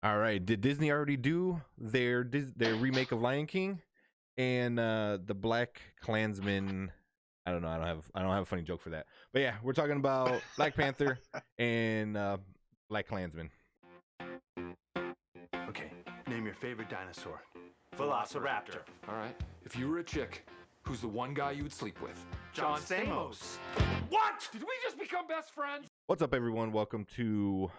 All right. Did Disney already do their remake of Lion King and the Black Klansman? I don't know. I don't have a funny joke for that. But yeah, we're talking about Black Panther and Black Klansman. Okay, name your favorite dinosaur. Velociraptor. All right. If you were a chick, who's the one guy you would sleep with? John Stamos. What? Did we just become best friends? What's up, everyone? Welcome to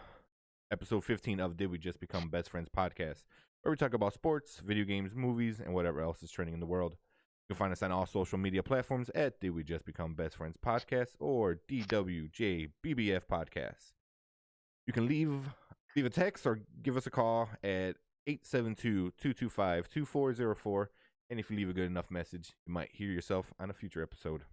episode 15 of Did We Just Become Best Friends podcast, where we talk about sports, video games, movies, and whatever else is trending in the world. You can find us on all social media platforms at Did We Just Become Best Friends podcast or DWJBBF podcast. You can leave a text or give us a call at 872-225-2404. And if you leave a good enough message, you might hear yourself on a future episode.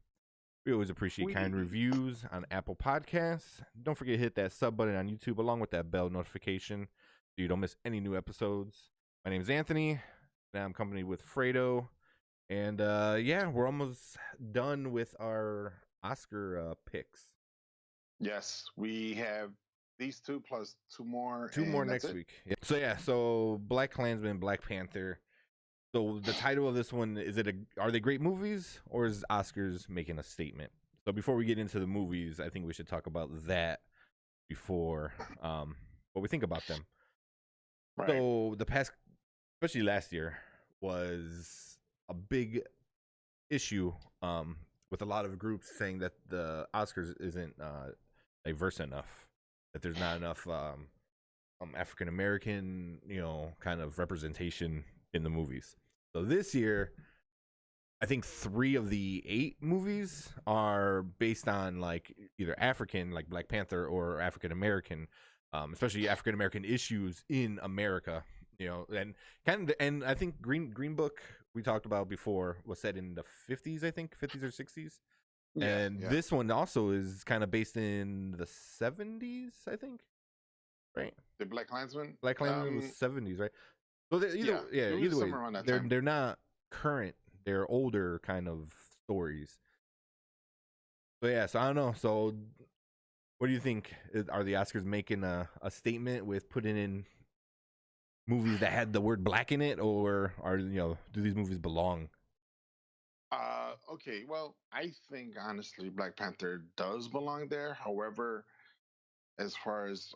We always appreciate kind reviews on Apple Podcasts. Don't forget to hit that sub button on YouTube along with that bell notification so you don't miss any new episodes. My name is Anthony, and I'm accompanied with Fredo. And yeah, we're almost done with our Oscar picks. Yes, we have these two plus two more. Two more next week. Yeah. So BlacKkKlansman, Black Panther. So the title of this one, are they great movies, or is Oscars making a statement? So before we get into the movies, I think we should talk about that before what we think about them. Right. So the past, especially last year, was a big issue with a lot of groups saying that the Oscars isn't diverse enough, that there's not enough African American, kind of representation in the movies. So this year, I think 3 of the 8 movies are based on like either African, like Black Panther, or African American, especially African American issues in America. And I think Green Book we talked about before was set in the 50s, I think 50s or 60s. Yeah, and this one also is kind of based in the 70s, I think. Right. The BlacKkKlansman? BlacKkKlansman was 70s, right? So either way, they're not current. They're older kind of stories. So yeah, so I don't know. So what do you think? Are the Oscars making a statement with putting in movies that had the word black in it, or do these movies belong? Okay, well, I think honestly Black Panther does belong there. However, as far as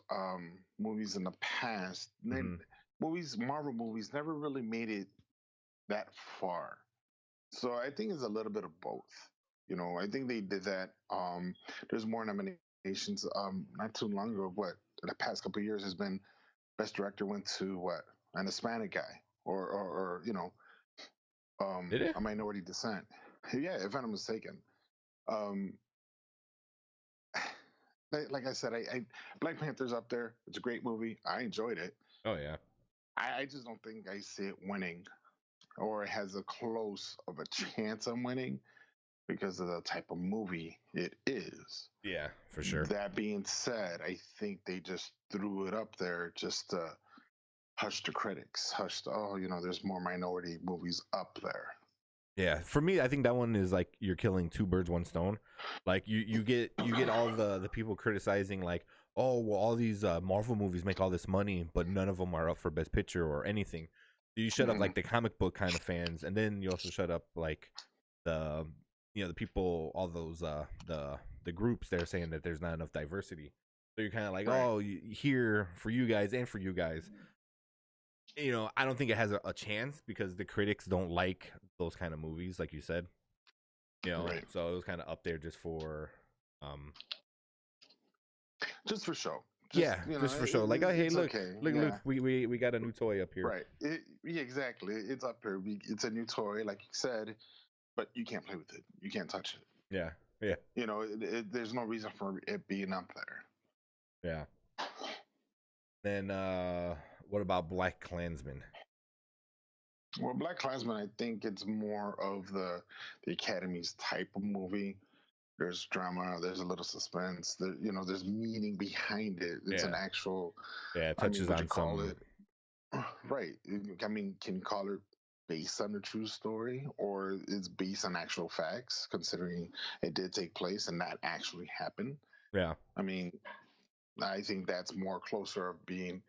movies in the past, Marvel movies never really made it that far. So I think it's a little bit of both. I think they did that. There's more nominations. Not too long ago, the past couple of years has been Best Director went to an Hispanic guy or did it? A minority descent. Yeah, if I'm not mistaken. Like I said, I Black Panther's up there. It's a great movie. I enjoyed it. Oh yeah. I just don't think I see it winning, or it has a close of a chance of winning because of the type of movie it is. Yeah, for sure. That being said, I think they just threw it up there just to hush the critics. There's more minority movies up there. Yeah, for me, I think that one is like you're killing 2 birds, 1 stone. Like you get all the people criticizing like, oh, well, all these Marvel movies make all this money, but none of them are up for Best Picture or anything. So you shut up like the comic book kind of fans, and then you also shut up like the people, all those the groups that are saying that there's not enough diversity. So you're kind of like, oh, here for you guys and for you guys. I don't think it has a chance because the critics don't like those kind of movies, like you said. So it was kind of up there just for show. Just for show. Like, oh, hey, look, we got a new toy up here. Right. Exactly. It's up here. It's a new toy, like you said, but you can't play with it. You can't touch it. Yeah. Yeah. There's no reason for it being up there. Yeah. Then what about BlacKkKlansman? Well, BlacKkKlansman, I think it's more of the Academy's type of movie. There's drama. There's a little suspense. There's meaning behind it. It's an actual. Yeah, it touches on some. Right. I mean, can you call it based on a true story, or it's based on actual facts, considering it did take place and that actually happened? Yeah. I mean, I think that's more closer of being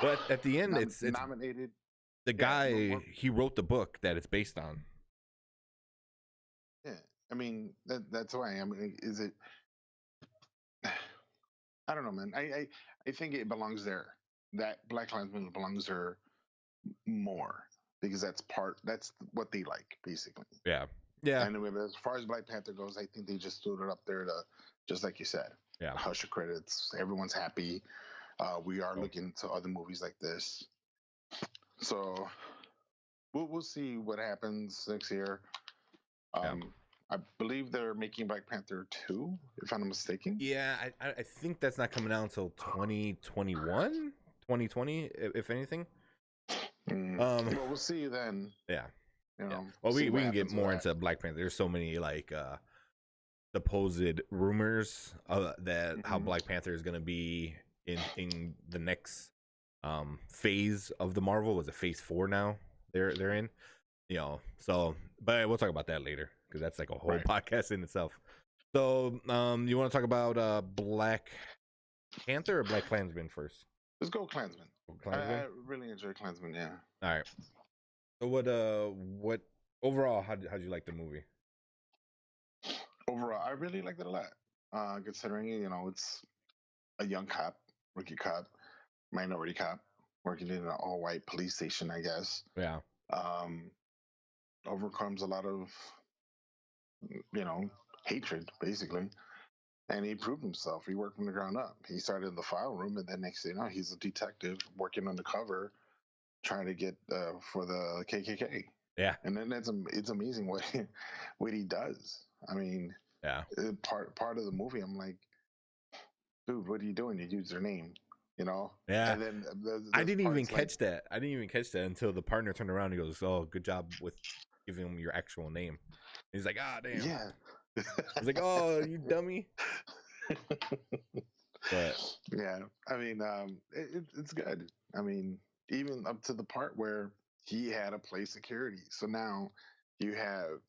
But at the end, it's nominated. the guy he wrote the book that it's based on. Yeah, I mean that's why. I mean, is it? I don't know, man. I think it belongs there. That BlacKkKlansman belongs there more because that's what they like, basically. Yeah. Yeah. And as far as Black Panther goes, I think they just threw it up there to, just like you said, hush the credits. Everyone's happy. We are looking to other movies like this. So we'll see what happens next year. I believe they're making Black Panther 2, if I'm not mistaken. Yeah, I think that's not coming out until 2021, 2020, if anything. Well, we'll see then. Yeah. You know, well, we can get more into Black Panther. There's so many like supposed rumors that how Black Panther is going to be in the next phase of the Marvel. Was it phase 4 now? They're in, you know. So, but we'll talk about that later because that's like a whole podcast in itself. So, you want to talk about Black Panther or BlacKkKlansman first? Let's go Klansmen. I really enjoy Klansmen. Yeah. All right. So what overall? How'd you like the movie? Overall, I really liked it a lot. Considering it's a young cop, rookie cop, minority cop working in an all-white police station, I guess. Yeah. Overcomes a lot of hatred, basically. And he proved himself. He worked from the ground up. He started in the file room, and then next thing you know, he's a detective working undercover, trying to get for the KKK. Yeah. And then it's amazing what he does. I mean, part of the movie, I'm like, dude, what are you doing? You use their name, Yeah. And then I didn't even catch that. I didn't even catch that until the partner turned around and goes, "Oh, good job with giving him your actual name." And he's like, "Ah, damn." Yeah. I was like, "Oh, you dummy." But yeah, I mean, it's good. I mean, even up to the part where he had to play security. So now you have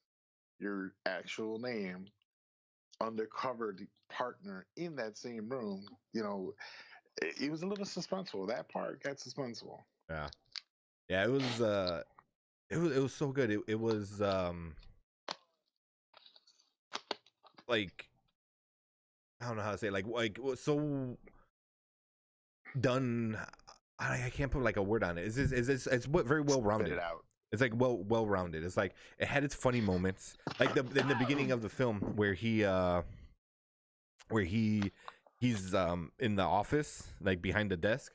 your actual name, undercover partner in that same room. It was a little suspenseful. That part got suspenseful. Yeah. It was so good. It was like, I don't know how to say it, like so done. I can't put like a word on it. It's very well rounded. Spit it out. It's like well rounded. It's like it had its funny moments, like in the beginning of the film where he's in the office, like behind the desk,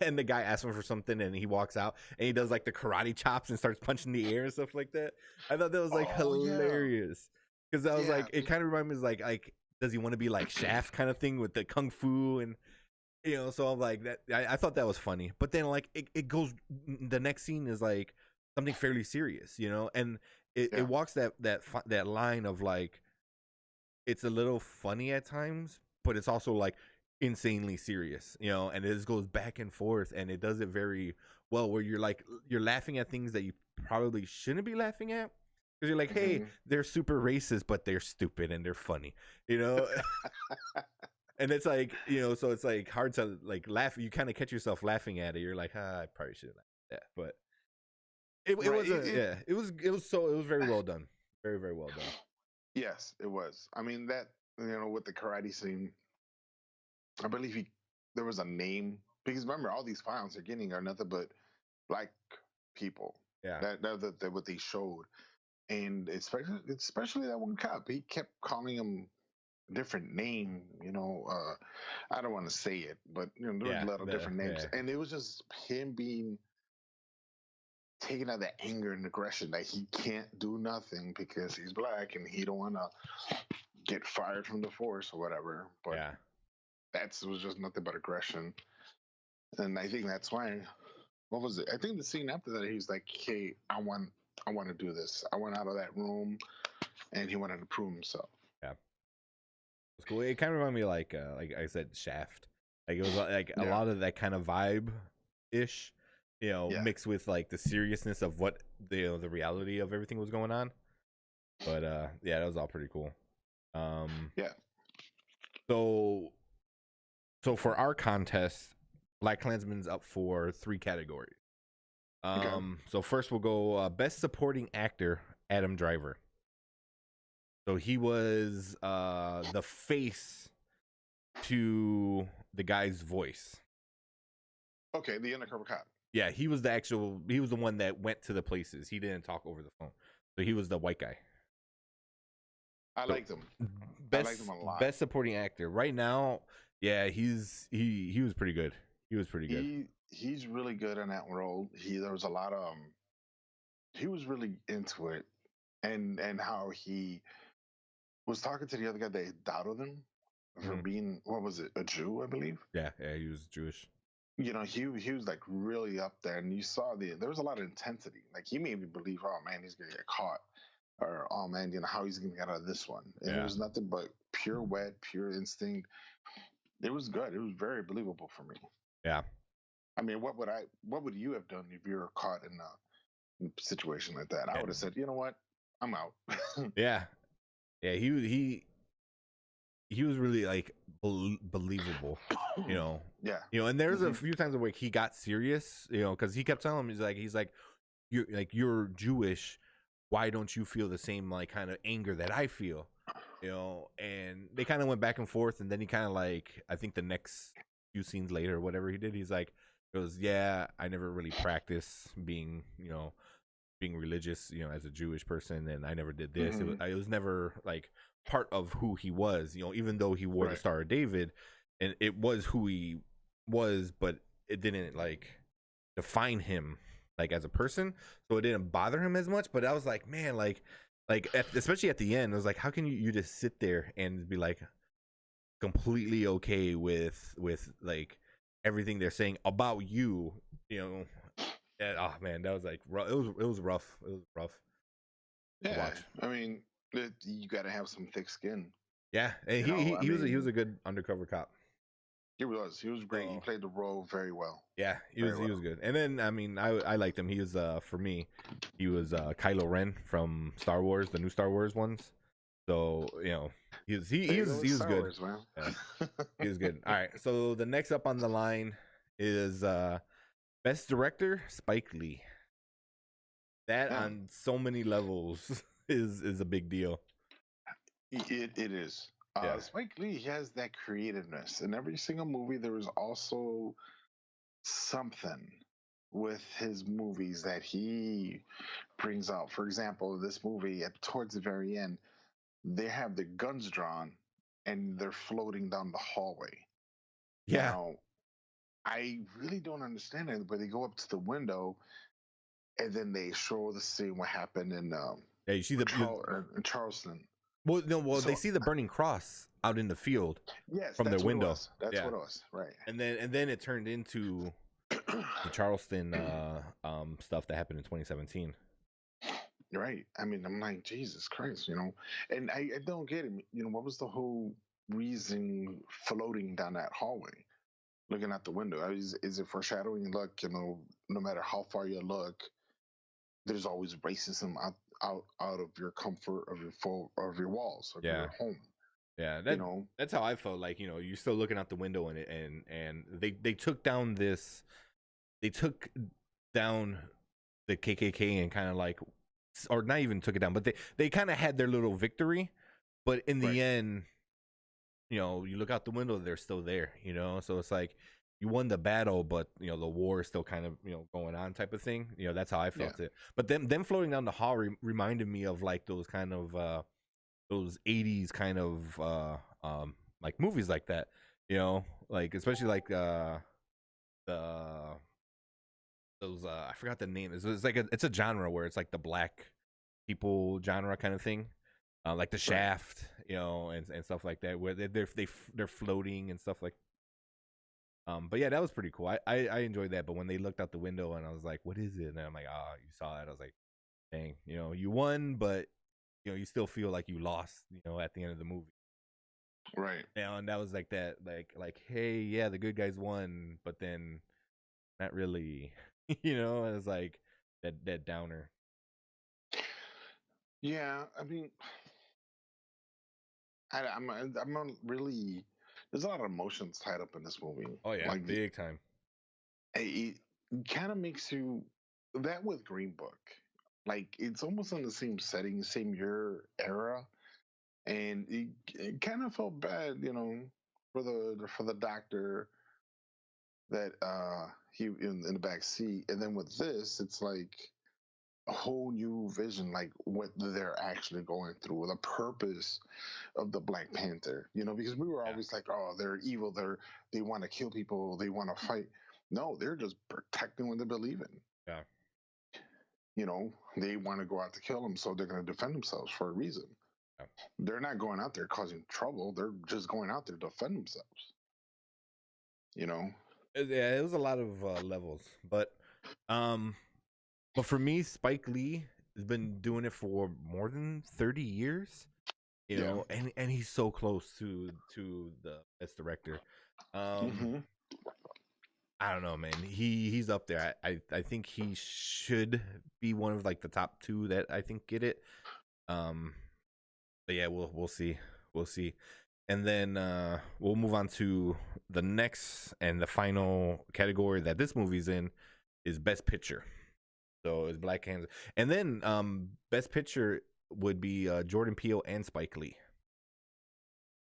and the guy asks him for something, and he walks out, and he does like the karate chops and starts punching the air and stuff like that. I thought that was like hilarious because I was like, it kind of reminded me of like does he want to be like Shaft kind of thing with the kung fu and. So I'm like that. I thought that was funny, but then like it goes. The next scene is like something fairly serious, and it walks that line of like it's a little funny at times, but it's also like insanely serious, and it just goes back and forth, and it does it very well. Where you're laughing at things that you probably shouldn't be laughing at. Because you're like, hey, they're super racist, but they're stupid and they're funny, And it's like, so it's like hard to like laugh. You kind of catch yourself laughing at it. You're like, I probably shouldn't laugh at that. But it was very well done. Very, very well done. Yes, it was. I mean, that, with the karate scene, I believe there was a name, because remember, all these files they're getting are nothing but black people. Yeah. That what they showed. And especially that one cop, he kept calling him different name, I don't want to say it, but there were a lot of different names, and it was just him being taken out of that anger and aggression that he can't do nothing because he's black and he don't want to get fired from the force or whatever. But that was just nothing but aggression, and I think that's why. What was it? I think the scene after that, he's like, "Hey, I want to do this. I went out of that room," and he wanted to prove himself. Yeah. It's cool. It kind of reminded me like I said, Shaft. Like it was like a lot of that kind of vibe ish, mixed with like the seriousness of what the reality of everything was going on. But that was all pretty cool. So for our contest, BlacKkKlansman's up for 3 categories. Okay. So first we'll go best supporting actor, Adam Driver. So he was the face to the guy's voice. Okay, the undercover cop. Yeah, he was the one that went to the places. He didn't talk over the phone. So he was the white guy. I liked him. Best, I liked him a lot. Best supporting actor. Right now, yeah, he was pretty good. He was pretty good. He's really good in that role. There was a lot of he was really into it, and how he was talking to the other guy that doubted him for being, what was it, a Jew, I believe. Yeah, he was Jewish. You know, he was like really up there, and you saw there was a lot of intensity. Like he made me believe, oh man, he's gonna get caught, or oh man, you know how he's gonna get out of this one. And it was nothing but pure wet, pure instinct. It was good. It was very believable for me. Yeah. I mean, what would you have done if you were caught in a situation like that? I would have said, you know what, I'm out. Yeah. He was really like believable, you know. Yeah. You know, and there's a few times where he got serious, you know, because he kept telling him, he's like, you're Jewish. Why don't you feel the same like kind of anger that I feel? You know, and they kind of went back and forth, and then he kind of like, I think the next few scenes later, whatever he did, he's like, goes, yeah, I never really practiced being, you know, being religious, you know, as a Jewish person, and I never did this. It was never like part of who he was, you know, even though he wore the Star of David, and it was who he was, but it didn't like define him like as a person, so it didn't bother him as much. But I was like, man, especially at the end, I was like, how can you just sit there and be like completely okay with like everything they're saying about you, you know? And, oh man, that was like rough. It was rough. It was rough. Yeah, I mean, you got to have some thick skin. Yeah, and he was a good undercover cop. He was great. He played the role very well. Yeah, he was good. And then I mean, I liked him. He was for me, he was Kylo Ren from Star Wars, the new Star Wars ones. So you know, he was good. Wars, man. Yeah, he was good. All right, so the next up on the line is best director, Spike Lee. That on so many levels is a big deal. It is. Spike Lee has that creativeness. In every single movie, there is also something with his movies that he brings out. For example, this movie, towards the very end, they have the guns drawn and they're floating down the hallway. Yeah. Now, I really don't understand it, but they go up to the window and then they show the scene what happened in you see in Charleston. Well, no, they see the burning cross out in the field. Yes, from their window. That's what it was, right? And then it turned into the Charleston stuff that happened in 2017. Right. I mean, I'm like, Jesus Christ, you know, and I don't get it. You know, what was the whole reason floating down that hallway, looking out the window? Is it foreshadowing? Look, you know, no matter how far you look, there's always racism out of your comfort of your walls of your home. Yeah, that's how I felt. Like, you know, you're still looking out the window, and they took down the KKK and kind of like, or not even took it down, but they kind of had their little victory. But in the end, you know, you look out the window, they're still there. You know, so it's like you won the battle, but you know the war is still kind of, you know, going on, type of thing. You know, that's how I felt it. But them floating down the hall reminded me of like those kind of those 80s kind of like movies like that, you know, like especially like those I forgot the name. It's like it's a genre where it's like the black people genre kind of thing, like the Shaft, you know, and stuff like that, where they're floating and stuff like. But yeah, that was pretty cool. I enjoyed that. But when they looked out the window and I was like, "What is it?" And I'm like, "Oh, you saw it." I was like, "Dang, you know, you won, but you know, you still feel like you lost, you know, at the end of the movie." Right. And that was like that, like, hey, yeah, the good guys won, but then not really, you know. It was like that downer. Yeah, I mean, I'm not really. There's a lot of emotions tied up in this movie. Oh yeah, like big time. it kind of makes you that with Green Book. Like it's almost in the same setting, same year era, and it kind of felt bad, for the doctor that he in the back seat, and then with this, it's like a whole new vision, like what they're actually going through, the purpose of the Black Panther. Because we were Yeah. always like, oh, they're evil, they want to kill people, they want to fight. No, they're just protecting what they believe in. Yeah. They want to go out to kill them, so they're going to defend themselves for a reason. Yeah. They're not going out there causing trouble. They're just going out there to defend themselves. Yeah, it was a lot of levels, but for me, Spike Lee has been doing it for more than 30 years. And he's so close to the best director. I don't know, man. He's up there. I think he should be one of like the top two that I think get it. But yeah, we'll see. We'll see. And then we'll move on to the next and the final category that this movie's in is Best Picture. So it's BlacKkKlansman. And then Best Picture would be Jordan Peele and Spike Lee.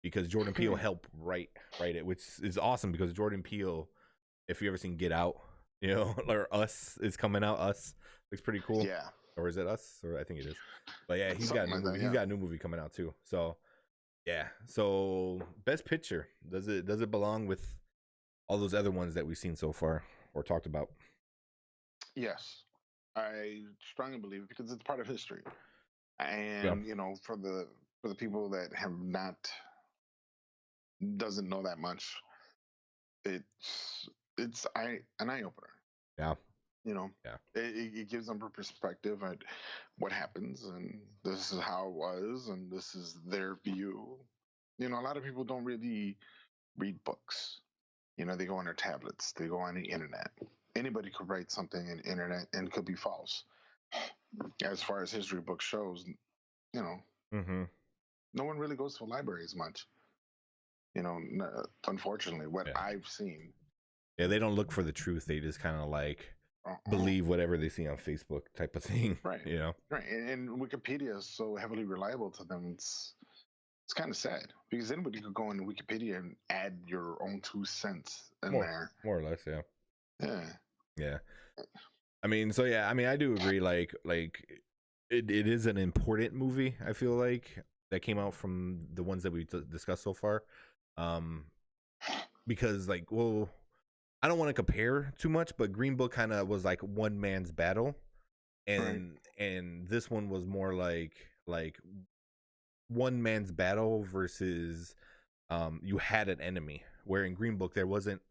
Because Jordan Peele helped write it, which is awesome because Jordan Peele, if you ever seen Get Out, or Us is coming out. Us looks pretty cool. Yeah. Or is it Us? Or I think it is. But yeah, he's got a new movie. He's got a new movie coming out too. So yeah. So Best Picture, does it belong with all those other ones that we've seen so far or talked about? Yes, I strongly believe it because it's part of history, and for the people that have not doesn't know that much, it's an eye opener. Yeah. It gives them a perspective at what happens, and this is how it was, and this is their view. A lot of people don't really read books. They go on their tablets, they go on the internet. Anybody could write something in the internet and could be false. As far as history book shows, no one really goes to a library as much. Unfortunately, what I've seen. Yeah, they don't look for the truth. They just kind of like believe whatever they see on Facebook type of thing. Right. Right. And Wikipedia is so heavily reliable to them. It's kind of sad because anybody could go into Wikipedia and add your own 2 cents in there. More or less, yeah. Yeah. Yeah. I do agree. Like it is an important movie. I feel like that came out from the ones that we discussed so far. Because I don't want to compare too much, but Green Book kind of was like one man's battle, and this one was more like one man's battle versus you had an enemy. Where in Green Book there wasn't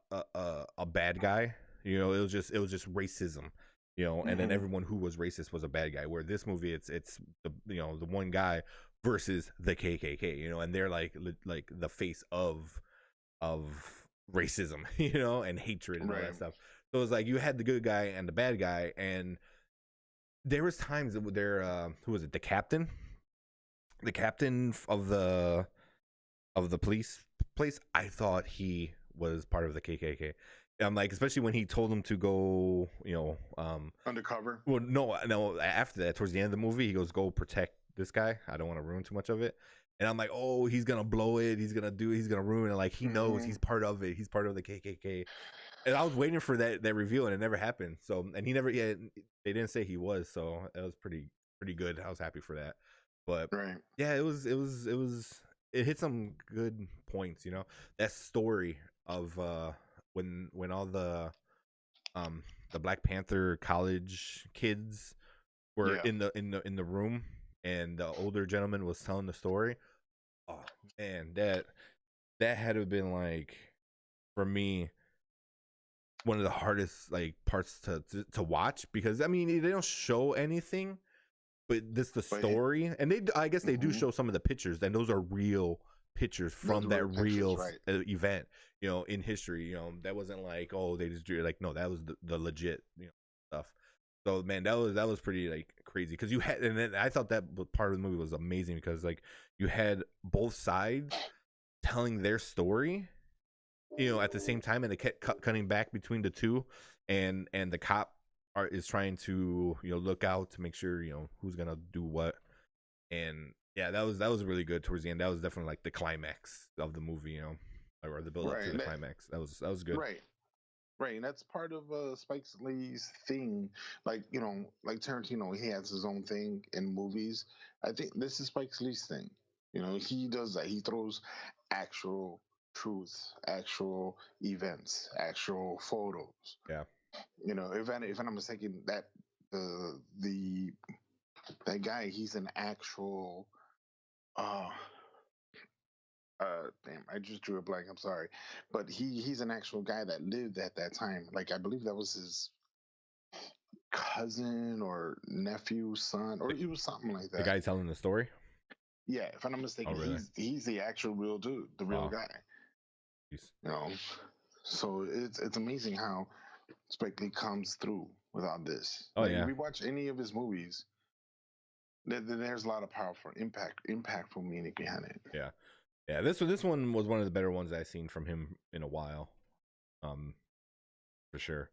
a bad guy. It was just racism. And then everyone who was racist was a bad guy. Where this movie, it's the the one guy versus the KKK. And they're like the face of racism, and hatred and all that stuff. So it was like you had the good guy and the bad guy, and there was times that who was it? The captain of the police place. I thought he was part of the KKK. I'm like, especially when he told him to go, undercover. Well, no. After that, towards the end of the movie, he goes, "Go protect this guy." I don't want to ruin too much of it. And I'm like, oh, he's gonna blow it. He's gonna ruin it. Like he knows he's part of it. He's part of the KKK. And I was waiting for that reveal, and it never happened. So, and he never. Yeah, they didn't say he was. So it was pretty good. I was happy for that. But yeah, it hit some good points. That story of when all the Black Panther college kids were in the room, and the older gentleman was telling the story. Oh man, that had to have been like, for me, one of the hardest parts to watch, because they don't show anything, but this the story, and I guess they do show some of the pictures, and those are real pictures from that real event, in history. That wasn't like, oh, they just drew it. No, that was the legit stuff. So man, that was pretty crazy, because you had, and then I thought that part of the movie was amazing, because you had both sides telling their story, at the same time, and they kept cutting back between the two, and the cop is trying to look out to make sure who's gonna do what, and yeah, that was really good towards the end. That was definitely like the climax of the movie, or the build up to the climax. That was good. Right. Right, and that's part of Spike Lee's thing. Like like Tarantino, he has his own thing in movies. I think this is Spike Lee's thing. He does that. He throws actual truth, actual events, actual photos. Yeah. If I'm not mistaken, that the that guy, he's an actual. Uh, damn, I just drew a blank. I'm sorry, but he's an actual guy that lived at that time. Like I believe that was his cousin or nephew, son, or it was something like that. The guy telling the story. Yeah, if I'm not mistaken, really? he's the actual real dude, the real guy. Jeez. So it's amazing how Spike Lee comes through with all this. Oh yeah. If we watch any of his movies, there's a lot of powerful, impactful meaning behind it. Yeah. Yeah, this one was one of the better ones I've seen from him in a while, for sure.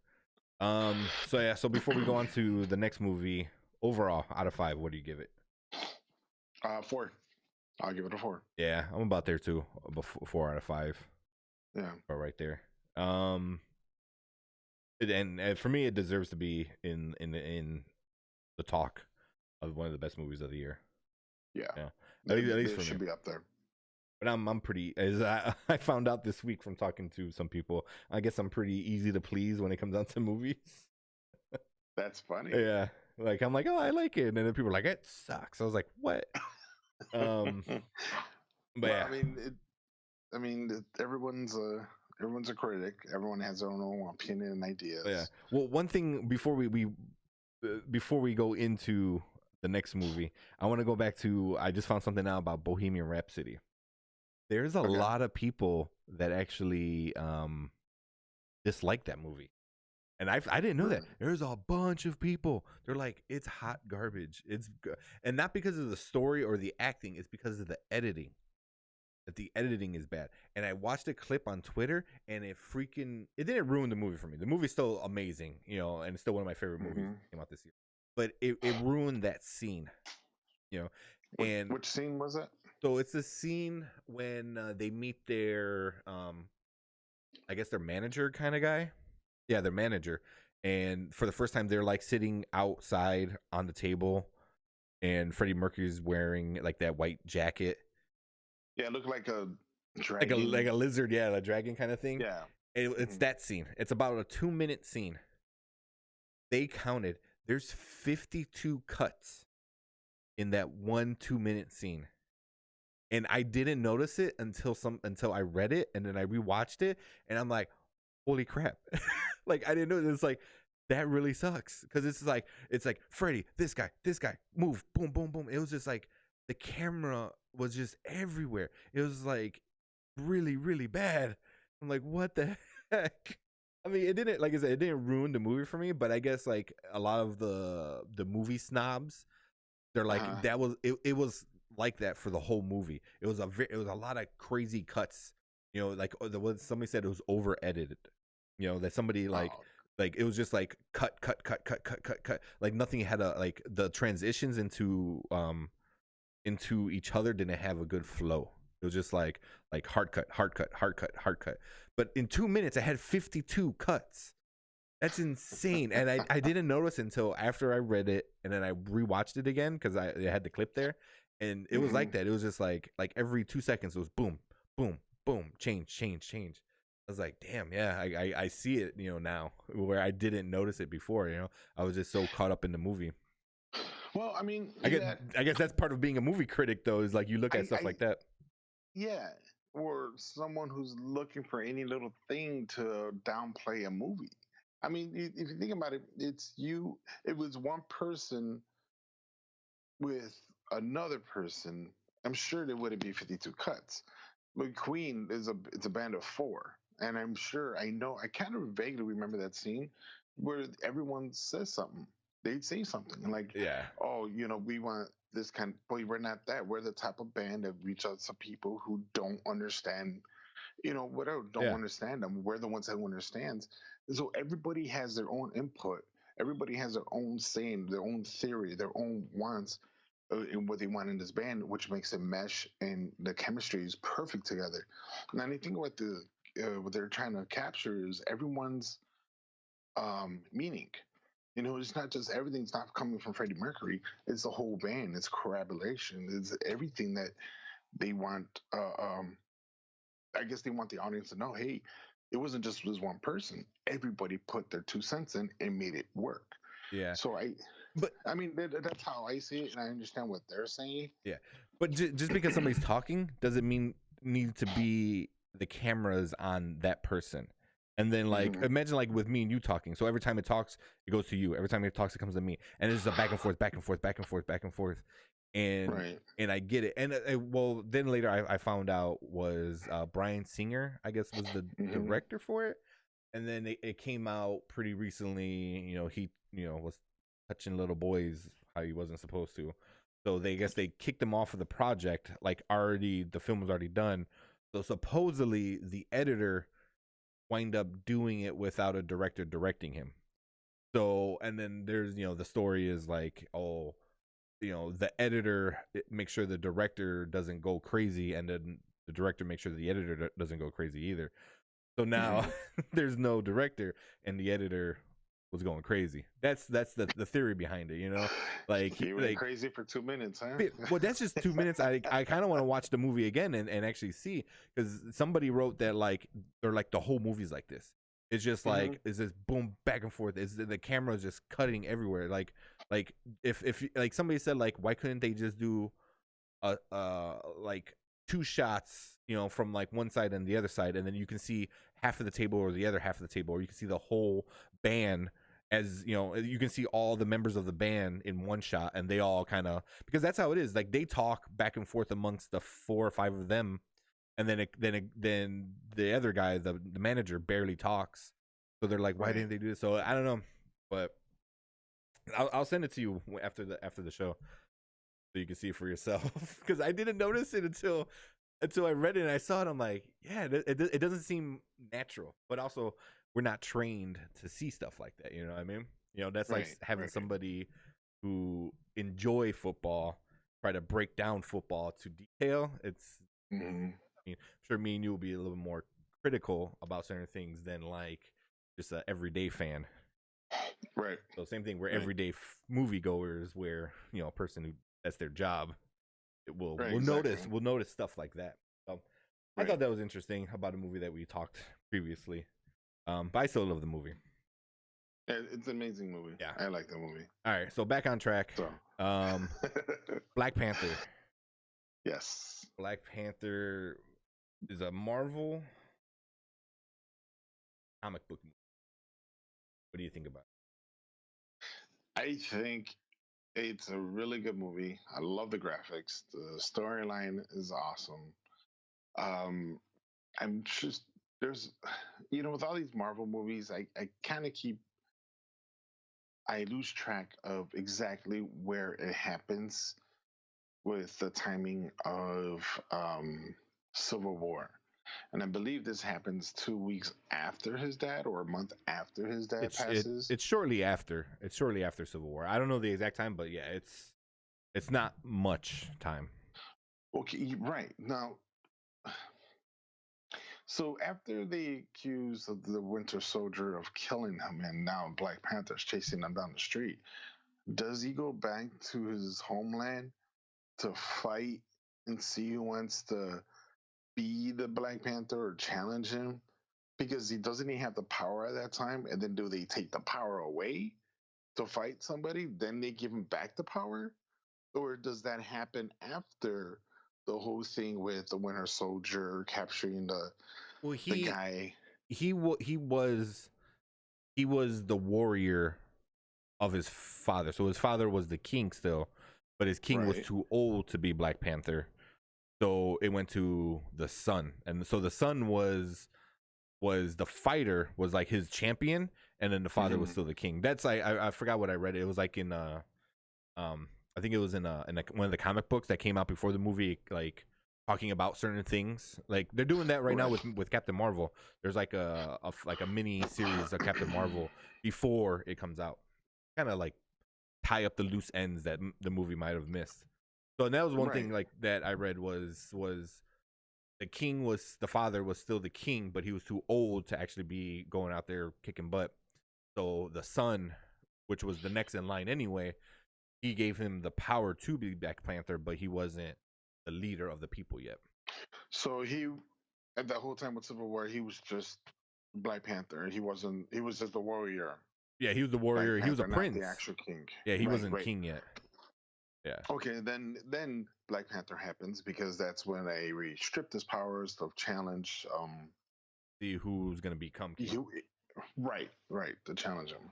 So before we go on to the next movie, overall out of 5, what do you give it? 4. I'll give it a 4. Yeah, I'm about there too. 4 out of 5. Yeah, right there. And for me, it deserves to be in the talk of one of the best movies of the year. Yeah. At least for should me. be up there. But I'm pretty, as I found out this week from talking to some people, I guess I'm pretty easy to please when it comes down to movies. That's funny. Yeah. Like, I'm like, oh, I like it. And then people are like, it sucks. I was like, what? But yeah. I mean, everyone's a critic. Everyone has their own opinion and ideas. Yeah. Well, one thing before we go into the next movie, I want to go back to, I just found something out about Bohemian Rhapsody. There's a lot of people that actually dislike that movie. And I didn't know that. There's a bunch of people. They're like, it's hot garbage. And not because of the story or the acting, it's because of the editing. That the editing is bad. And I watched a clip on Twitter, and it didn't ruin the movie for me. The movie's still amazing, and it's still one of my favorite movies that came out this year. But it ruined that scene, And which scene was it? So it's the scene when they meet their, I guess their manager kind of guy. Yeah, their manager. And for the first time, they're like sitting outside on the table, and Freddie Mercury's wearing like that white jacket. Yeah, it looked like a dragon. Like a lizard, yeah, a dragon kind of thing. Yeah. It's that scene. It's about a 2-minute scene. They counted. There's 52 cuts in that 2-minute scene. And I didn't notice it until I read it, and then I rewatched it, and I'm like, holy crap. Like, I didn't know. It's like, that really sucks. Because it's like Freddie, this guy, move, boom, boom, boom. It was just like, the camera was just everywhere. It was like really, really bad. I'm like, what the heck? I mean, it didn't, like I said, it didn't ruin the movie for me, but I guess like a lot of the movie snobs, they're like, it was like that for the whole movie. It was a lot of crazy cuts, like somebody said it was over edited, that somebody like it was just like cut, like nothing had like the transitions into each other didn't have a good flow. It was just like hard cut. But in 2 minutes, I had 52 cuts. That's insane. And I didn't notice until after I read it, and then I rewatched it again because I had the clip there, and it was like that. It was just like every 2 seconds it was boom, boom, boom, change. I was like, damn, yeah, I see it, now, where I didn't notice it before. I was just so caught up in the movie. Well, I mean, I guess that's part of being a movie critic, though, is like you look at stuff like that. Yeah, or someone who's looking for any little thing to downplay a movie. I mean, if you think about it, it was one person with another person. I'm sure there wouldn't be 52 cuts. But Queen it's a band of 4. And I'm sure, I kind of vaguely remember that scene where everyone says something. They'd say something like, yeah, oh, we want this kind of, boy, we're not that. We're the type of band that reach out to people who don't understand, what I don't understand them. We're the ones that understands. So everybody has their own input. Everybody has their own saying, their own theory, their own wants, in what they want in this band, which makes it mesh, and the chemistry is perfect together. Now, I think what they're trying to capture is everyone's meaning. It's not just everything's not coming from Freddie Mercury. It's the whole band. It's collaboration. It's everything that they want. I guess they want the audience to know, hey, it wasn't just this one person. Everybody put their 2 cents in and made it work. Yeah. So I mean, that's how I see it, and I understand what they're saying. Yeah, but just because somebody's talking doesn't mean need to be the cameras on that person. And then, like, imagine like with me and you talking. So every time it talks, it goes to you. Every time it talks, it comes to me, and it's just a back and forth, back and forth, back and forth, back and forth. And I get it. And well, then later I found out was Bryan Singer, I guess, was the director for it. And then it came out pretty recently. He was touching little boys how he wasn't supposed to. So I guess they kicked him off of the project. Like, the film was already done. So supposedly the editor wind up doing it without a director directing him. So, and then there's, the story is like, the editor makes sure the director doesn't go crazy, and then the director makes sure the editor doesn't go crazy either. So now there's no director, and the editor was going crazy. That's the theory behind it, like he went crazy for 2 minutes, huh? Well, that's just 2 minutes. I kind of want to watch the movie again and actually see, because somebody wrote that like they're like the whole movie's like this. It's just like it's this boom back and forth. It's the camera is just cutting everywhere. Like if like somebody said, like, why couldn't they just do like 2 shots, from like one side and the other side, and then you can see half of the table or the other half of the table, or you can see the whole band, as you can see all the members of the band in one shot, and they all kind of, because that's how it is. Like, they talk back and forth amongst the 4 or 5 of them, and then the other guy, the manager, barely talks. So they're like, why didn't they do this? So I don't know, but I'll send it to you after the show, so you can see it for yourself. Because I didn't notice it until I read it and I saw it. I'm like, yeah, it doesn't seem natural, but also we're not trained to see stuff like that. You know what I mean? That's like having somebody who enjoy football try to break down football to detail. It's I'm sure me and you will be a little more critical about certain things than like just an everyday fan. Right. So same thing. We're everyday moviegoers, where a person who that's their job, it will notice stuff like that. So I thought that was interesting about a movie that we talked previously. But I still love the movie. It's an amazing movie. Yeah, I like the movie. All right, so back on track. So, Black Panther. Yes. Black Panther is a Marvel comic book movie. What do you think about it? I think it's a really good movie. I love the graphics. The storyline is awesome. I'm just there's with all these Marvel movies, I kind of I lose track of exactly where it happens with the timing of Civil War. And I believe this happens 2 weeks after his dad, or a month after his dad passes. It's shortly after. It's shortly after Civil War. I don't know the exact time, but yeah, it's not much time. Okay, right. Now, so after they accuse of the Winter Soldier of killing him, and now Black Panther's chasing him down the street, does he go back to his homeland to fight and see who wants to be the Black Panther or challenge him? Because doesn't he have the power at that time? And then do they take the power away to fight somebody? Then they give him back the power? Or does that happen after the whole thing with the Winter Soldier capturing the guy? He was the warrior of his father. So his father was the king still, but his king was too old to be Black Panther. So it went to the son, and so the son was the fighter, was like his champion, and then the father was still the king. That's I forgot what I read. It was like in I think it was in one of the comic books that came out before the movie like talking about certain things. Like they're doing that right now with Captain Marvel. There's like a mini series of Captain Marvel before it comes out, kind of like tie up the loose ends that the movie might have missed. So and that was one thing like that I read was the father was still the king, but he was too old to actually be going out there kicking butt. So the son, which was the next in line anyway, he gave him the power to be Black Panther, but he wasn't the leader of the people yet. So he, at that whole time with Civil War, he was just Black Panther. He wasn't. He was just the warrior. Yeah, he was the warrior. Black He was a Panther, prince. not the actual king. Yeah, he wasn't king yet. Yeah. Okay, then Black Panther happens because that's when they stripped his powers to challenge. See who's gonna become king. Right, to challenge him.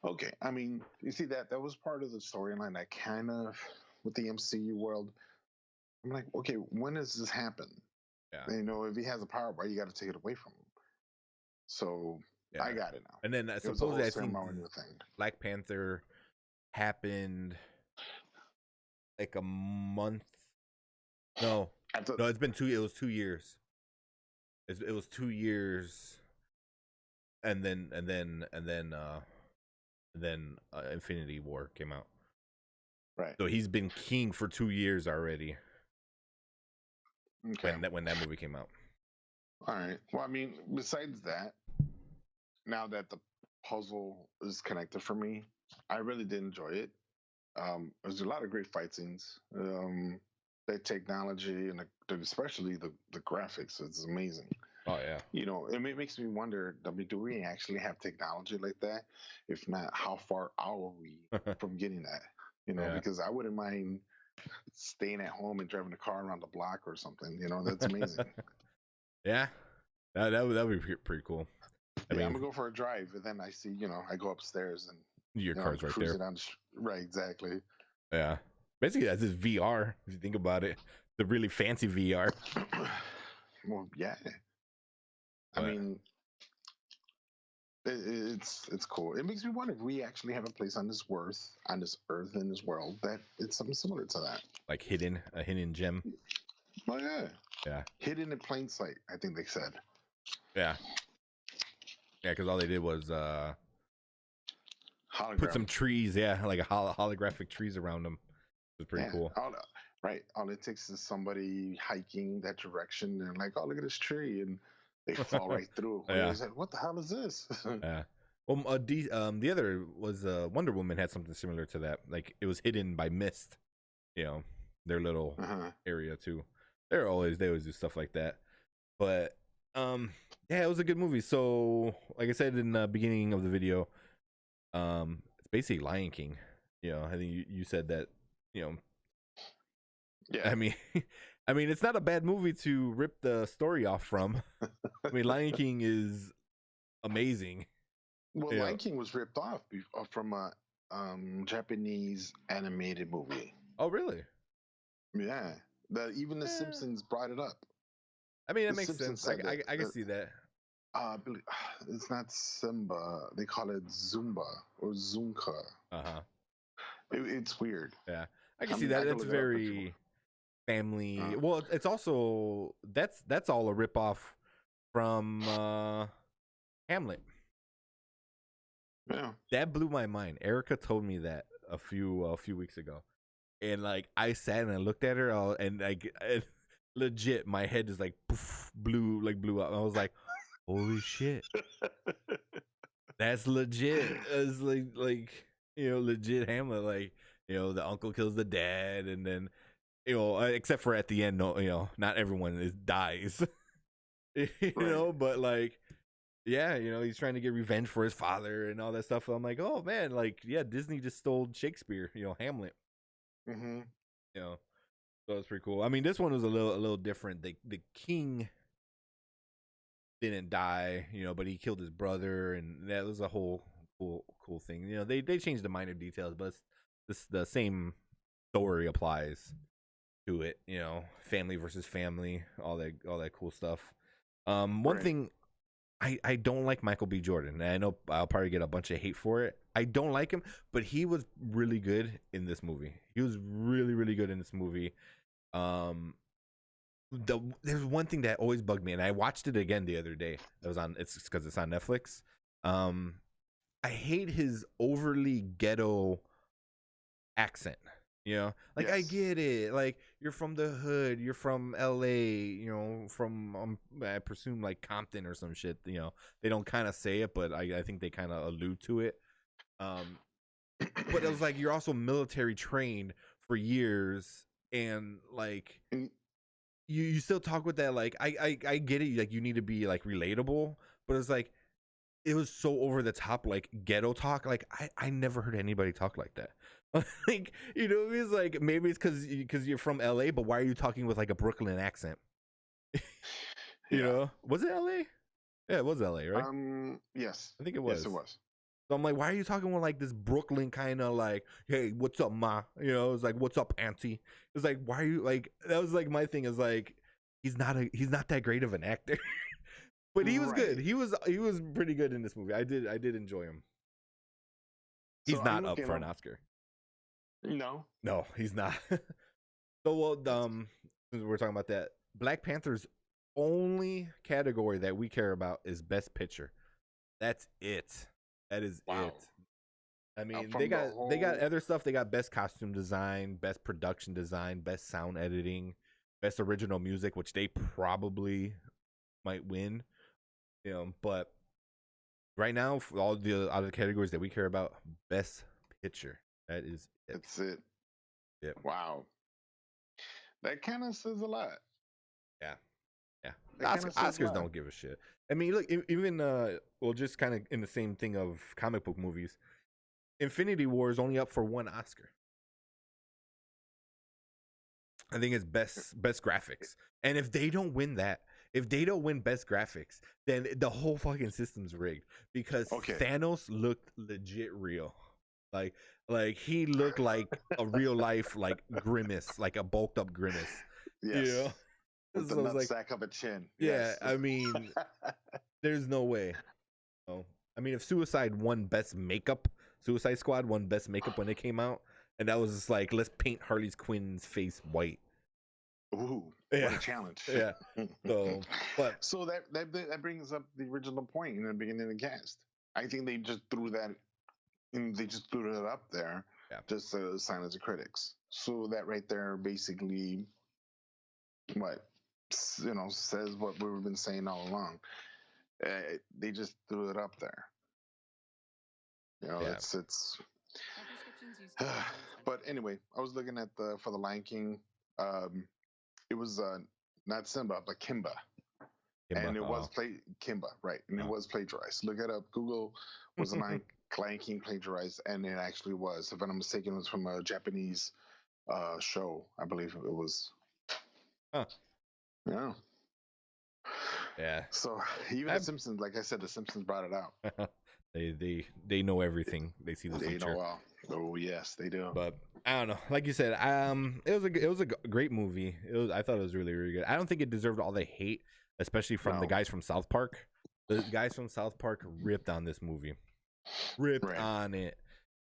Okay, I mean, you see that was part of the storyline that kind of with the MCU world. I'm like, okay, when does this happen? Yeah. And, you know, if he has a power, why you got to take it away from him? So yeah. I got it now. And then supposedly I think Black Panther happened like a month. No, it's been 2. It was 2 years. It was 2 years, and then Infinity War came out. Right. So he's been king for 2 years already. Okay. When that movie came out. All right. Well, I mean, besides that, now that the puzzle is connected for me, I really did enjoy it. There's a lot of great fight scenes. The technology and especially the graphics, it's amazing. Oh yeah. You know, it makes me wonder. I mean, do we actually have technology like that? If not, how far out are we from getting that? You know, because I wouldn't mind staying at home and driving a car around the block or something. You know, that's amazing. Yeah, that would be pretty cool. I mean, I'm gonna go for a drive, and then I see, you know, I go upstairs and your car's right there. Right, exactly. Yeah, basically that's just VR. If you think about it, the really fancy VR. Well, yeah. I mean, it's cool. It makes me wonder if we actually have a place on this earth, in this world, that it's something similar to that. Like a hidden gem. Oh yeah. Yeah. Hidden in plain sight, I think they said. Yeah. Yeah, because all they did was put some trees, like a holographic trees around them. It was pretty cool. All it takes is somebody hiking that direction and like, oh, look at this tree, and they fall right through. Yeah. Said, what the hell is this? Yeah. Well, the other was Wonder Woman had something similar to that. Like it was hidden by mist. You know, their little area too. They always do stuff like that. But yeah, it was a good movie. So, like I said in the beginning of the video, it's basically Lion King. You know, I think you said that. You know. Yeah. I mean, it's not a bad movie to rip the story off from. I mean, Lion King is amazing. Well, Lion King was ripped off from a Japanese animated movie. Oh, really? Yeah. Even The Simpsons brought it up. I mean, that makes sense. I can see that. It's not Simba. They call it Zumba or Zunka. Uh-huh. It's weird. Yeah. I can see that. It's very family. Well, it's also that's all a ripoff from Hamlet. Yeah. That blew my mind. Erica told me that a few weeks ago. And like I sat and I looked at her and like legit my head is like poof, blew up. I was like, holy shit. That's legit. It's like you know, legit Hamlet. Like, you know, the uncle kills the dad, and then, you know, except for at the end, no, you know, not everyone dies. You know, but like, yeah, you know, he's trying to get revenge for his father and all that stuff. I'm like, oh man, like, yeah, Disney just stole Shakespeare, you know, Hamlet. Mm-hmm. You know, so it's pretty cool. I mean, this one was a little different. The king didn't die, you know, but he killed his brother, and that was a whole cool thing. You know, they changed the minor details, but the same story applies to it. You know, family versus family, all that cool stuff. One thing. I don't like Michael B. Jordan. And I know I'll probably get a bunch of hate for it. I don't like him, but he was really good in this movie. He was really, really good in this movie. there's one thing that always bugged me, and I watched it again the other day. It was on. It's because it's on Netflix. I hate his overly ghetto accent. Like I Yes. get it. Like you're from the hood, you're from LA, from I presume like Compton or some shit. They don't kind of say it, but I think they kind of allude to it. But it was like you're also military trained for years, and like Mm. you still talk with that. Like I get it. Like you need to be like relatable, but it's like it was so over the top, like ghetto talk. Like I never heard anybody talk like that. Like it's like maybe it's because you're from LA, but why are you talking with like a Brooklyn accent? Yeah. Was it LA? Yeah, it was LA, right? Yes. I think it was. Yes, it was. So I'm like, why are you talking with like this Brooklyn kind of like, hey, what's up, ma? It's like, what's up, auntie? It's like, why are you like? That was like my thing is like, he's not that great of an actor, but he was good. Right. He was pretty good in this movie. I did enjoy him. He's So not I'm up looking for an Oscar. No. No, he's not. So since we're talking about that, Black Panther's only category that we care about is Best Picture. That's it. That is Wow. it. I mean, from they the got whole- other stuff. They got Best Costume Design, Best Production Design, Best Sound Editing, Best Original Music, which they probably might win. But right now, for all the other categories that we care about, Best Picture. That is it. That's it. Yep. Wow. That kind of says a lot. Yeah. That kinda says a Oscars lot. don't give a shit. I mean, look, even just kind of in the same thing of comic book movies, Infinity War is only up for one Oscar. I think it's best graphics. And if they don't win that, if they don't win best graphics, then the whole fucking system's rigged because Okay. Thanos looked legit real. Like he looked like a real life like Grimace, like a bulked up Grimace. Yes. With the So I was like, nutsack of a chin. yeah, Yes. I mean, there's no way. I mean, if Suicide Squad won best makeup when it came out, and that was just like, let's paint Harley Quinn's face white. Ooh, Yeah. what a challenge. Yeah. So that brings up the original point in the beginning of the cast. I think they just threw that up there, Yeah. just to silence the critics. So that right there basically says what we've been saying all along. They just threw it up there. Yeah. It's but anyway, I was looking at for the Lion King. It was not Simba but Kimba. And it was Kimba, right? And it was plagiarized. Look it up. Google was a Lion King plagiarized, and it actually was. If I'm not mistaken, it was from a Japanese show. I believe it was. Huh. Yeah. Yeah. So even The Simpsons, like I said, The Simpsons brought it out. They know everything. They see the future. They know well. Oh yes, they do. But I don't know. Like you said, it was a great movie. I thought it was really, really good. I don't think it deserved all the hate, especially from the guys from South Park. The guys from South Park ripped on this movie. Ripped on it.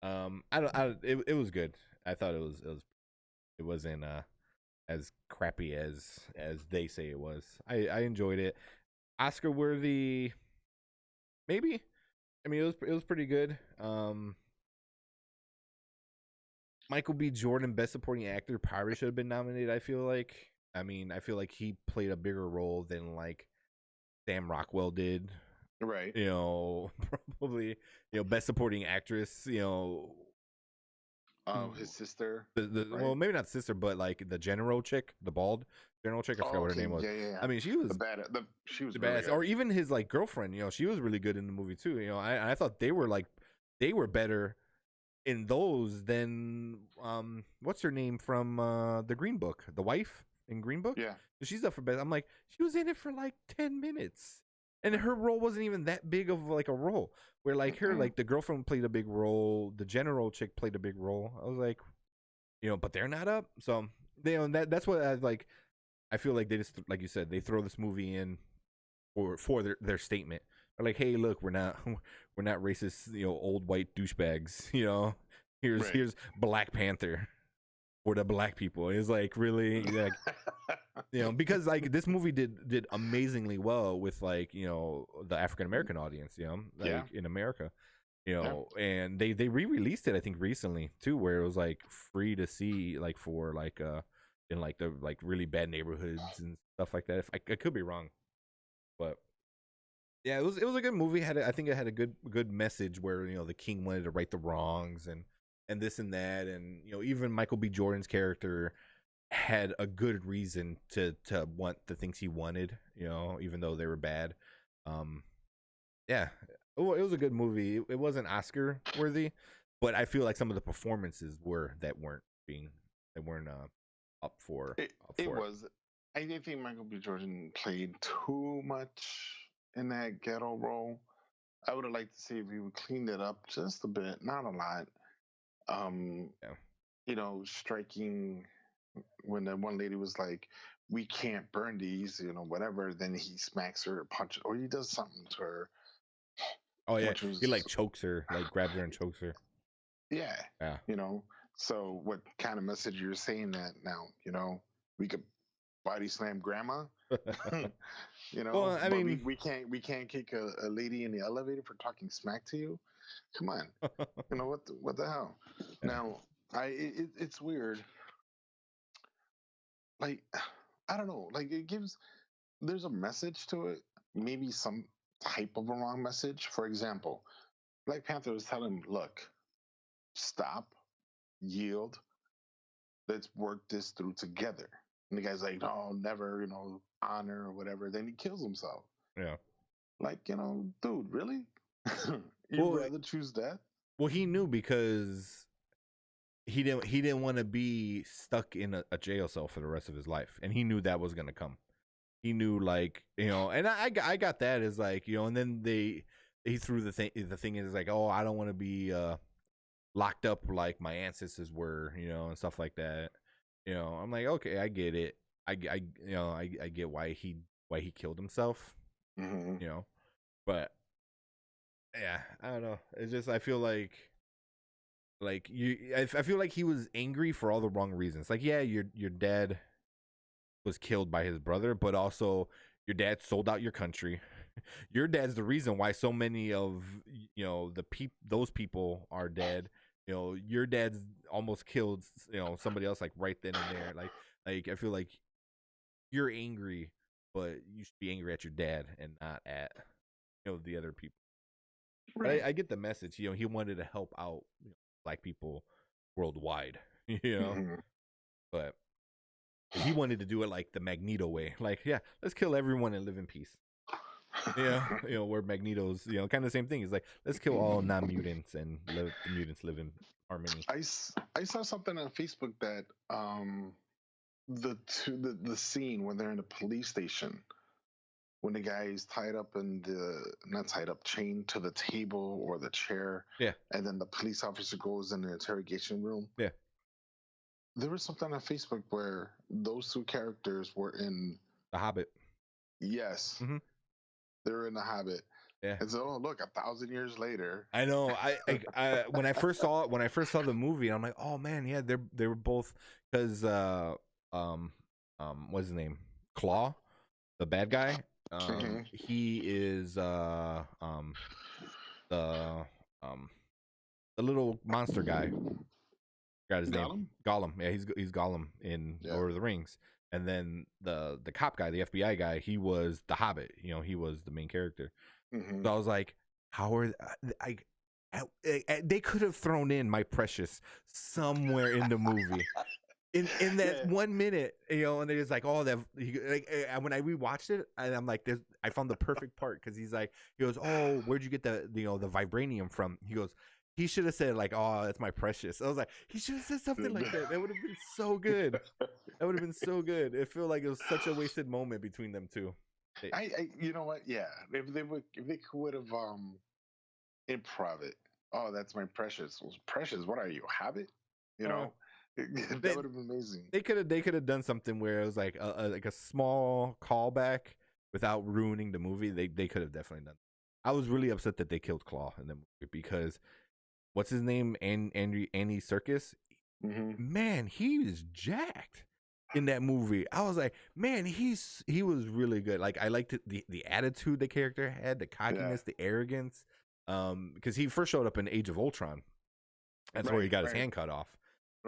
It was good. I thought it wasn't as crappy as they say it was. I enjoyed it. Oscar worthy, maybe. I mean, it was pretty good. Michael B. Jordan, Best Supporting Actor, probably should have been nominated. I feel like. I mean, I feel like he played a bigger role than like Sam Rockwell did. Right. Probably. Best Supporting Actress. His sister. Well, maybe not sister, but like the general chick, the bald general chick. I forgot what her name was. Yeah. I mean, she was she was the really badass. good. Or even his like girlfriend. She was really good in the movie too. I thought they were better in those than what's her name from the Green Book, the wife in Green Book. Yeah, she's up for best. I'm like, she was in it for like 10 minutes, and her role wasn't even that big of like a role. Where like her, like the girlfriend played a big role, the general chick played a big role. I was like, but they're not up. So that's what I like. I feel like they just, like you said, they throw this movie in for their statement. They're like, hey, look, we're not racist, old white douchebags. Here's Black Panther for the black people. It's like really like because like this movie did amazingly well with like the African American audience, like in America, and they re-released it I think recently too, where it was like free to see like for like in like the like really bad neighborhoods and stuff like that. If I could be wrong, but yeah, it was a good movie. I think it had a good message where the king wanted to right the wrongs and this and that, and even Michael B. Jordan's character had a good reason to want the things he wanted, even though they were bad. Yeah, it was a good movie. It wasn't Oscar worthy, but I feel like some of the performances weren't up for it was. I didn't think Michael B. Jordan played too much in that ghetto role. I would have liked to see if he would clean it up just a bit, not a lot. Striking when the one lady was like, "We can't burn these," whatever. Then he smacks her, punches, or he does something to her. Oh yeah, he like chokes her, like grabs her and chokes her. Yeah. So what kind of message you're saying that now? We could body slam grandma. Well, I mean, we can't kick a lady in the elevator for talking smack to you. Come on, what the hell? Yeah. Now, it's weird. Like, I don't know. Like, there's a message to it. Maybe some type of a wrong message. For example, Black Panther was telling him, "Look, stop, yield. Let's work this through together." And the guy's like, "No, never, honor or whatever." Then he kills himself. Yeah. Like, dude, really? You'd rather choose death? Well, he knew because he didn't want to be stuck in a jail cell for the rest of his life, and he knew that was gonna come. He knew, like, and I got that as like, and then he threw the thing is like, oh, I don't want to be locked up like my ancestors were, and stuff like that. I'm like, okay, I get it. I get why he killed himself. Mm-hmm. But yeah, I don't know. It's just I feel like I feel like he was angry for all the wrong reasons. Like, yeah, your dad was killed by his brother, but also your dad sold out your country. Your dad's the reason why so many of those people are dead. Your dad's almost killed somebody else like right then and there. Like I feel like you're angry, but you should be angry at your dad and not at the other people. Right. But I get the message. He wanted to help out Black people worldwide. Mm-hmm. But he wanted to do it like the Magneto way. Like, yeah, let's kill everyone and live in peace. Where Magneto's, kind of the same thing. It's like, let's kill all non-mutants and let the mutants live in harmony. I saw something on Facebook that the scene when they're in the police station, when the guy is tied up chained to the table or the chair. Yeah. And then the police officer goes in the interrogation room. Yeah. There was something on Facebook where those two characters were in The Hobbit. Yes. Mm-hmm. They're in The Hobbit. Yeah. And so, look, 1,000 years later. I know. I when I first saw the movie, I'm like, oh man, yeah, they were both, because what's his name? Claw, the bad guy. He is the little monster guy. Got his name. Gollum. Yeah, he's Gollum in Lord of the Rings. And then the cop guy, the FBI guy, he was the Hobbit. He was the main character. Mm-hmm. So I was like, how are they could have thrown in My Precious somewhere in the movie. In that 1 minute, and they're just like, oh, that. When I rewatched it, and I'm like, I found the perfect part, because he goes, oh, where'd you get the vibranium from? He goes, he should have said like, oh, that's my precious. I was like, he should have said something like that. That would have been so good. That would have been so good. It felt like it was such a wasted moment between them two. You know what? Yeah, if they would have improv it. Oh, that's my precious. Well, precious. What are you, Hobbit? That would have been amazing. They could have done something where it was like a small callback without ruining the movie. They could have definitely done. I was really upset that they killed Claw in the movie, because what's his name? Andy Serkis. man, he was jacked in that movie. I was like, man, he was really good. Like I liked the attitude the character had, the cockiness, the arrogance. Because he first showed up in Age of Ultron. That's where he got his hand cut off.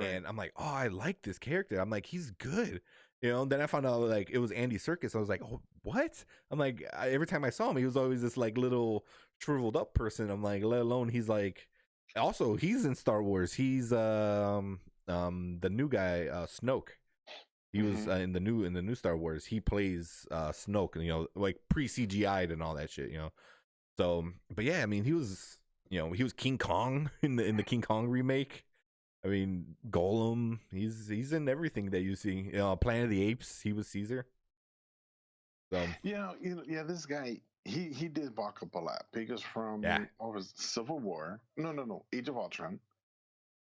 And I'm like, oh, I like this character. I'm like, he's good. You know, and then I found out like it was Andy Serkis. I was like, oh, what? I'm like, every time I saw him, he was always this like little shriveled up person. I'm like, let alone he's like, also he's in Star Wars. He's the new guy, Snoke. He was in the new Star Wars. He plays Snoke, you know, like pre CGI'd and all that shit. You know, so but yeah, I mean, he was King Kong in the King Kong remake. I mean, Golem. He's in everything that you see. You know, Planet of the Apes. He was Caesar. So this guy he did balk up a lot because from what was Civil War? No, Age of Ultron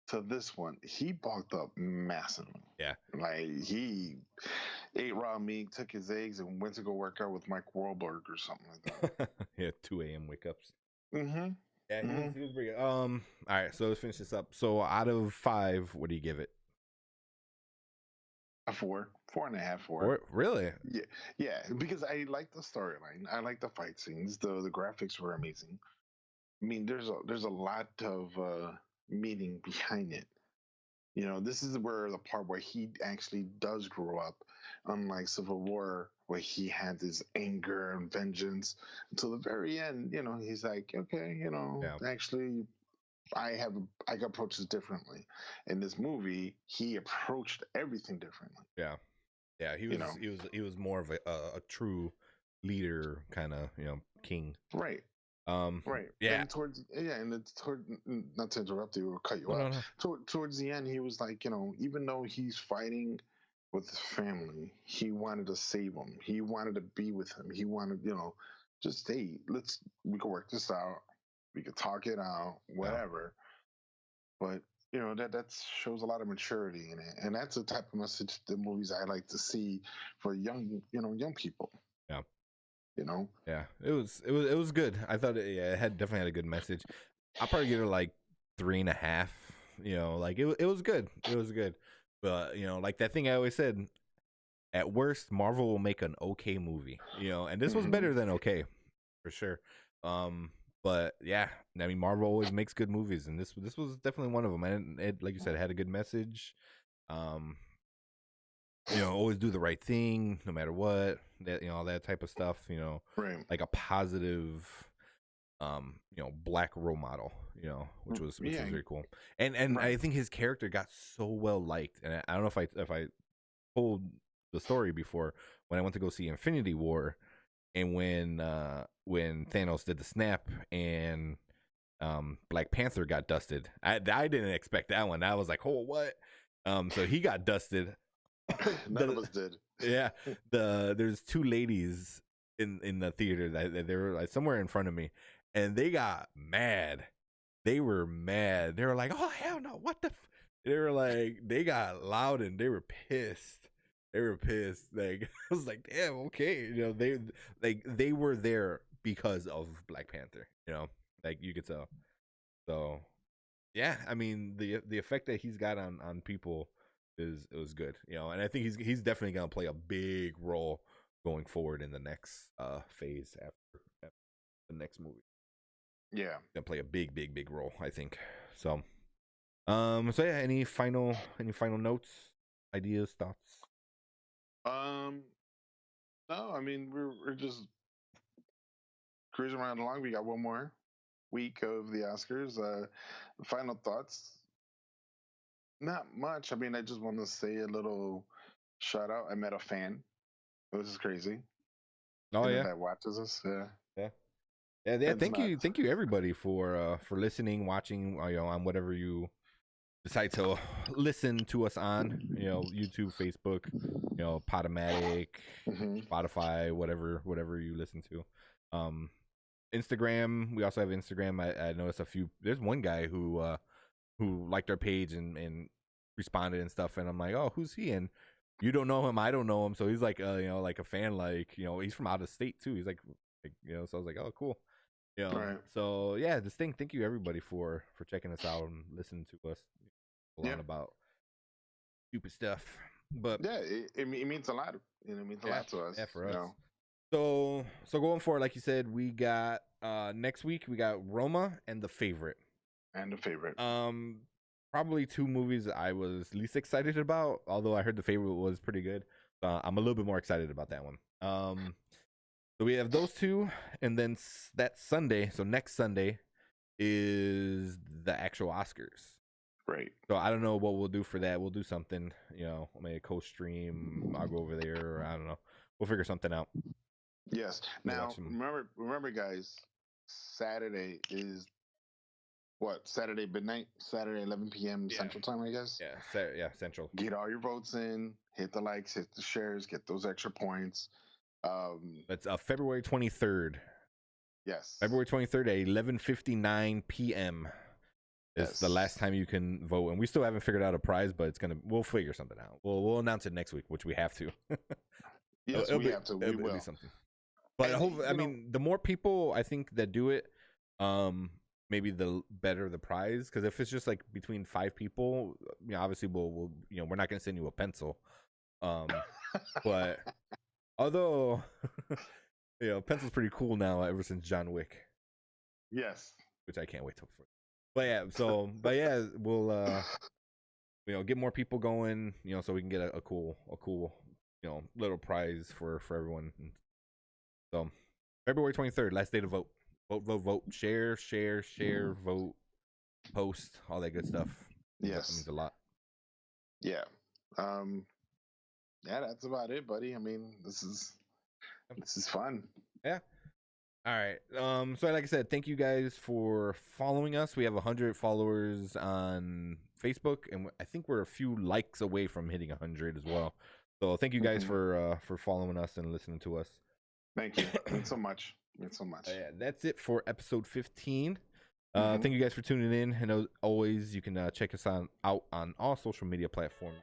to this one, he bulked up massively. Yeah, like he ate raw meat, took his eggs, and went to go work out with Mike Wahlberg or something like that. Yeah, 2 a.m. wake ups. Yeah, he was pretty good. All right, so let's finish this up. So out of 5, what do you give it? A 4, 4.5, 4. 4? Really? Yeah, because I like the storyline. I like the fight scenes. The graphics were amazing. I mean, there's a lot of meaning behind it. You know, this is where the part where he actually does grow up, unlike Civil War, where he had this anger and vengeance until the very end. You know, he's like, okay, you know, actually, I approach this differently. In this movie, he approached everything differently. Yeah, he was more of a true leader, kind of, you know, king. Right. Yeah. And it's not to interrupt you or cut you off. No. Towards the end, he was like, you know, even though he's fighting with his family, he wanted to save him. He wanted to be with him. He wanted, you know, just hey, we can work this out. We could talk it out, whatever. But you know that shows a lot of maturity in it, and that's the type of message the movies I like to see for young people. Yeah. You know. Yeah, it was good. I thought it definitely had a good message. I'll probably give it like 3.5. You know, like it was good. It was good. But you know, like that thing I always said, at worst, Marvel will make an okay movie. You know, and this was better than okay, for sure. But yeah, I mean, Marvel always makes good movies, and this was definitely one of them. And it, like you said, had a good message. You know, always do the right thing, no matter what. That, you know, all that type of stuff. You know, right. Like a positive, you know, black role model. You know, which was very cool. And I think his character got so well liked. And I don't know if I told the story before, when I went to go see Infinity War, and when Thanos did the snap and Black Panther got dusted. I didn't expect that one. I was like, oh, what? So he got dusted. None of us did. Yeah. There's 2 ladies in the theater that they were like somewhere in front of me, and they got mad. They were mad. They were like, oh hell no, what the they were like, they got loud and they were pissed. Like I was like, damn, okay. You know, they were there because of Black Panther, you know, like you could tell. So yeah, I mean the effect that he's got on people it was good, you know, and I think he's definitely gonna play a big role going forward in the next phase after the next movie. Yeah, gonna play a big role, I think. So so yeah, any final notes, ideas, thoughts? No, I mean we're just cruising around along. We got one more week of the Oscars. Final thoughts. Not much. I mean, I just want to say a little shout out. I met a fan. This is crazy. Oh yeah, that watches us. Yeah. Thank you everybody for listening, watching. You know, on whatever you decide to listen to us on. You know, YouTube, Facebook, you know, Podomatic, Spotify, whatever you listen to. Instagram. We also have Instagram. I noticed there's one guy who liked our page and responded and stuff, and I'm like, oh, who's he? And you don't know him, I don't know him, so he's like you know, like a fan, like, you know, he's from out of state too. He's like you know, so I was like, oh, cool. You know, right. So yeah, thank you everybody for checking us out and listening to us about stupid stuff. But Yeah, it means a lot. You know, it means a lot to us. Yeah, for you us. know. So going forward, like you said, we got next week we got Roma and The Favorite. And The Favorite. Probably two movies I was least excited about, although I heard The Favorite was pretty good. I'm a little bit more excited about that one. So we have those two, and then that Sunday, so next Sunday, is the actual Oscars. Right. So I don't know what we'll do for that. We'll do something, maybe a co-stream. I'll go over there, or I don't know. We'll figure something out. Yes. Now, remember, guys, Saturday is what? Saturday midnight? Saturday 11 p.m. Central Time, I guess? Yeah, Central. Get all your votes in, hit the likes, hit the shares, get those extra points. It's February 23rd. Yes. February 23rd at 11:59 p.m. is the last time you can vote, and we still haven't figured out a prize, but we'll figure something out. We'll announce it next week, which we have to. Yes, we have to. We will. It'll be something. But the more people I think that do it, maybe the better the prize. Because if it's just like between 5 people, obviously we'll we're not gonna send you a pencil. But although pencil's pretty cool now ever since John Wick. Yes. Which I can't wait till. We'll get more people going, so we can get a cool little prize for everyone. So February 23rd, last day to vote. Vote, share, vote, post, all that good stuff. Yes. That means a lot. Yeah. Yeah, that's about it, buddy. I mean, this is fun. Yeah. All right. So like I said, thank you guys for following us. We have 100 followers on Facebook, and I think we're a few likes away from hitting 100 as well. So thank you guys for following us and listening to us. Thank you. Thanks so much. Yeah, that's it for episode 15. Thank you guys for tuning in, and as always, you can check us out on all social media platforms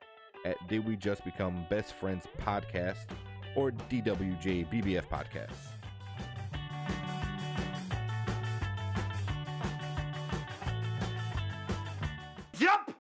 at Did We Just Become Best Friends Podcast or DWJBBF Podcast.